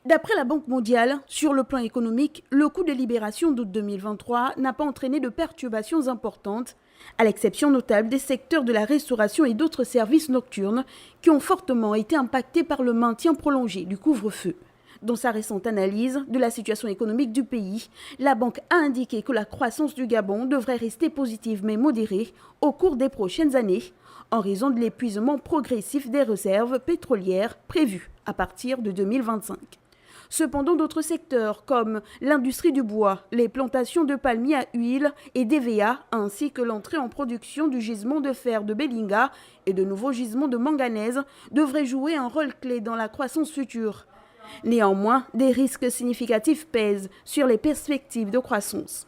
D'après la Banque mondiale, sur le plan économique, le coup de libération d'août 2023 n'a pas entraîné de perturbations importantes, à l'exception notable des secteurs de la restauration et d'autres services nocturnes qui ont fortement été impactés par le maintien prolongé du couvre-feu. Dans sa récente analyse de la situation économique du pays, la banque a indiqué que la croissance du Gabon devrait rester positive mais modérée au cours des prochaines années, en raison de l'épuisement progressif des réserves pétrolières prévues à partir de 2025. Cependant, d'autres secteurs comme l'industrie du bois, les plantations de palmiers à huile et d'EVA, ainsi que l'entrée en production du gisement de fer de Belinga et de nouveaux gisements de manganèse devraient jouer un rôle clé dans la croissance future. Néanmoins, des risques significatifs pèsent sur les perspectives de croissance.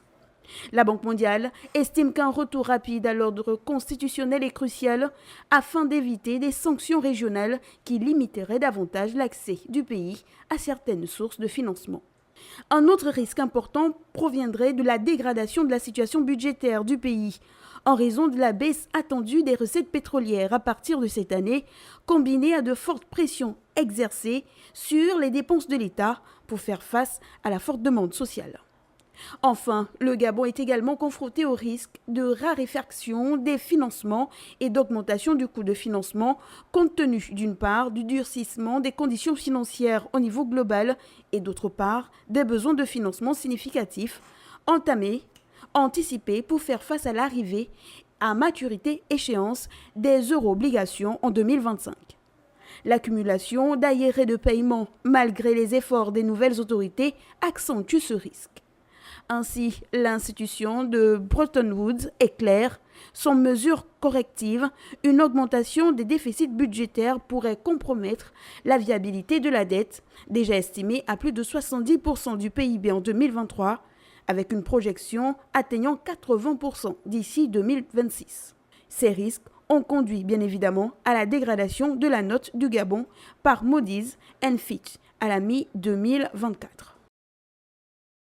La Banque mondiale estime qu'un retour rapide à l'ordre constitutionnel est crucial afin d'éviter des sanctions régionales qui limiteraient davantage l'accès du pays à certaines sources de financement. Un autre risque important proviendrait de la dégradation de la situation budgétaire du pays en raison de la baisse attendue des recettes pétrolières à partir de cette année, combinée à de fortes pressions exercées sur les dépenses de l'État pour faire face à la forte demande sociale. Enfin, le Gabon est également confronté au risque de raréfaction des financements et d'augmentation du coût de financement, compte tenu d'une part du durcissement des conditions financières au niveau global et d'autre part des besoins de financement significatifs anticipés pour faire face à l'arrivée à maturité échéance des euro-obligations en 2025. L'accumulation d'arriérés de paiement, malgré les efforts des nouvelles autorités, accentue ce risque. Ainsi, l'institution de Bretton Woods est claire, sans mesures correctives, une augmentation des déficits budgétaires pourrait compromettre la viabilité de la dette, déjà estimée à plus de 70% du PIB en 2023, avec une projection atteignant 80% d'ici 2026. Ces risques ont conduit bien évidemment à la dégradation de la note du Gabon par Moody's & Fitch à la mi-2024.